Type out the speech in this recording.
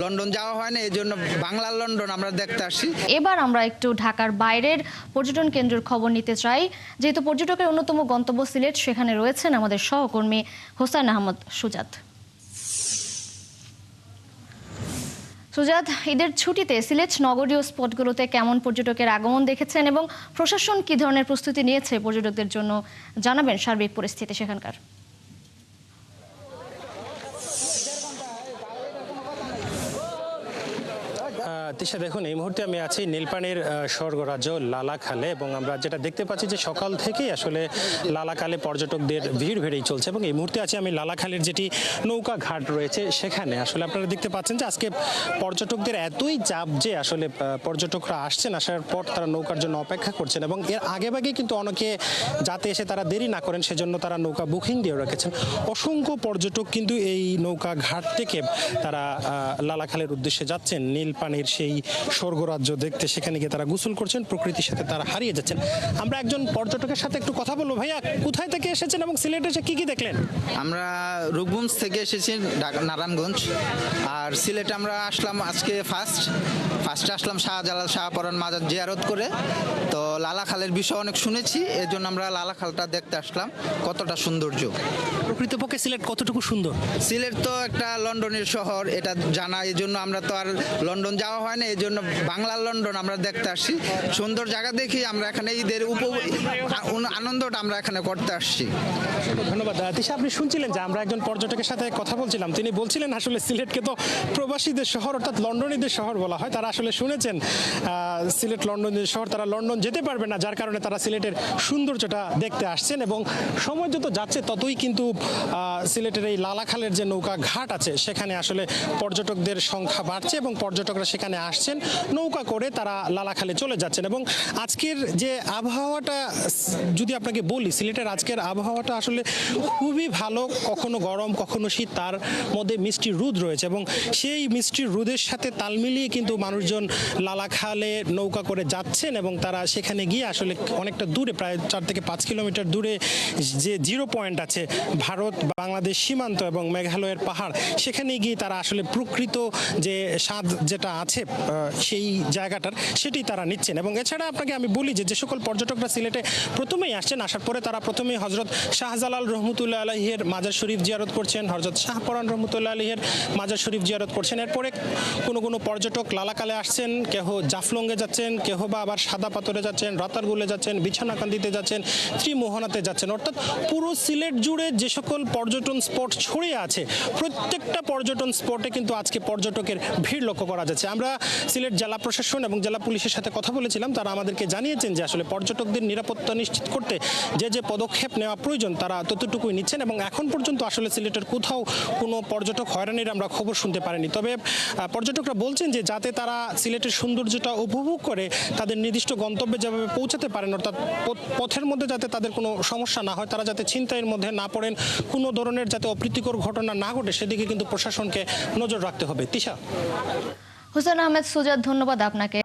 London যাওয়া হয় না, এই জন্য বাংলার লন্ডন আমরা দেখতে আসি। এবার আমরা একটু ঢাকার বাইরের পর্যটন কেন্দ্রের খবর নিতে চাই। যেহেতু পর্যটকের অন্যতম গন্তব্য সিলেট, সেখানে রয়েছেন আমাদের সহকর্মী হোসেন আহমদ সুজাত। সুজাত, ঈদের ছুটিতে সিলেট নগরীয় স্পটগুলোতে কেমন পর্যটকের আগমন দেখেছেন এবং প্রশাসন কি ধরনের প্রস্তুতি নিয়েছে পর্যটকদের জন্য, জানাবেন সার্বিক পরিস্থিতি সেখানকার। তিশা, দেখুন এই মুহূর্তে আমি আছি নীলপানির স্বর্গরাজ্য লালাখালে এবং আমরা যেটা দেখতে পাচ্ছি যে সকাল থেকেই আসলে লালাখালে পর্যটকদের ভিড় বেড়েই চলছে এবং এই মুহূর্তে আছি আমি লালাখালের যেটি নৌকা ঘাট রয়েছে সেখানে। আসলে আপনারা দেখতে পাচ্ছেন যে আজকে পর্যটকদের এতই চাপ যে আসলে পর্যটকরা আসছেন, আসার পর তারা নৌকার জন্য অপেক্ষা করছেন এবং এর আগেভাগে কিন্তু অনেকে যাতে এসে তারা দেরি না করেন সেজন্য তারা নৌকা বুকিং দিয়ে রেখেছেন। অসংখ্য পর্যটক কিন্তু এই নৌকা ঘাট থেকে তারা লালাখালের উদ্দেশ্যে যাচ্ছেন নীলপানির সেই স্বর্গরাজ্য দেখতে। সেখানে গিয়ে তারা গোসল করছেন, প্রকৃতির সাথে তারা হারিয়ে যাচ্ছেন। আমরা একজন পর্যটকের সাথে একটু কথা বলবো। ভাইয়া, কোথায় থেকে এসেছেন এবং সিলেটে এসে কি কি দেখলেন? আমরা রূপগঞ্জ থেকে এসেছি, নারায়ণগঞ্জ। আর সিলেটে আমরা আসলাম আজকে ফার্স্টে আসলাম শাহজালাল শাহপরান মাজার জিয়ারত করে। তো লালাখালের বিষয়ে অনেক শুনেছি, এর জন্য আমরা লালাখালটা দেখতে আসলাম কতটা সৌন্দর্য। প্রকৃতপক্ষে সিলেট কতটুকু সুন্দর? সিলেট তো একটা লন্ডনের শহর, এটা জানা, এই জন্য আমরা তো আর লন্ডন যাওয়া হয় না, এই জন্য বাংলার লন্ডন আমরা দেখতে আসছি। সুন্দর জায়গা দেখি আমরা এখানে ঈদের আনন্দটা আমরা এখানে করতে আসছি। ধন্যবাদ। তিশা, আপনি শুনছিলেন যে আমরা একজন পর্যটকের সাথে কথা বলছিলাম, তিনি বলছিলেন আসলে সিলেটকে তো প্রবাসীদের শহর অর্থাৎ লন্ডনীদের শহর বলা হয়। তারা আসলে শুনেছেন সিলেট লন্ডনের শহর, তারা লন্ডন যেতে পারবে না, যার কারণে তারা সিলেটের সৌন্দর্যটা দেখতে আসছেন এবং সময় যত যাচ্ছে ততই কিন্তু সিলেটের এই লালাখালের যে নৌকা ঘাট আছে সেখানে আসলে পর্যটকদের সংখ্যা বাড়ছে এবং পর্যটকরা সেখানে আসছেন নৌকা করে, তারা লালাখালে চলে যাচ্ছেন। এবং আজকের যে আবহাওয়াটা যদি আপনাকে বলি, সিলেটের আজকের আবহাওয়াটা আসলে খুবই ভালো, কখনো গরম কখনো শীত, তার মধ্যে মিষ্টি রোদ রয়েছে এবং সেই মিষ্টি রোদের সাথে তাল মিলিয়ে কিন্তু মানুষজন লালাখালে নৌকা করে যাচ্ছেন এবং তারা সেখানে গিয়ে আসলে অনেকটা দূরে, প্রায় 4 থেকে 5 কিলোমিটার দূরে যে জিরো পয়েন্ট আছে ভারত বাংলাদেশ সীমান্ত এবং মেঘালয়ের পাহাড়, সেখানে গিয়ে তারা আসলে প্রকৃত যে স্বাদ যেটা আছে সেই জায়গাটার সেটি তারা নিচ্ছেন। এবং এছাড়া আপনাকে আমি বলি যে সকল পর্যটকরা সিলেটে প্রথমেই আসছেন, আসার পরে তারা প্রথমেই হজরত শাহজালাল রহমতুল্লাহ আলাইহির মাজার শরীফ জিয়ারত করছেন, হজরত শাহপরান রহমতুল্লাহ আলাইহির মাজার শরীফ জিয়ারত করছেন। এরপরে কোনো পর্যটক লালাকালে আসছেন, কেহ জাফলংয়ে যাচ্ছেন, কেহ বা আবার সাদা পাথরে যাচ্ছেন, রাতারগুলে যাচ্ছেন, বিছানাকান্দিতে যাচ্ছেন, ত্রিমোহনাতে যাচ্ছেন। অর্থাৎ পুরো সিলেট জুড়ে যে সকল পর্যটন স্পট ছড়িয়ে আছে প্রত্যেকটা পর্যটন স্পটে কিন্তু আজকে পর্যটকের ভিড় লক্ষ্য করা যাচ্ছে। আমরা সিলেট জেলা প্রশাসন এবং জেলা পুলিশের সাথে কথা বলেছিলাম, তারা আমাদেরকে জানিয়েছেন যে আসলে পর্যটকদের নিরাপত্তা নিশ্চিত করতে যে পদক্ষেপ নেওয়া প্রয়োজন তারা ততটুকুই নিচ্ছেন এবং এখন পর্যন্ত আসলে সিলেটের কোথাও কোনো পর্যটক হয়রানির আমরা খবর শুনতে পারিনি। তবে পর্যটকরা বলছেন যে যাতে তারা সিলেটের সৌন্দর্যটা উপভোগ করে তাদের নির্দিষ্ট গন্তব্যে যেভাবে পৌঁছাতে পারেন, অর্থাৎ পথের মধ্যে যাতে তাদের কোনো সমস্যা না হয়, তারা যাতে ছিনতাইয়ের মধ্যে না পড়েন, কোনো ধরনের যাতে অপ্রীতিকর ঘটনা না ঘটে সেদিকে কিন্তু প্রশাসনকে নজর রাখতে হবে। তিশা। হোসেন আহমেদ সুজাত, ধন্যবাদ আপনাকে।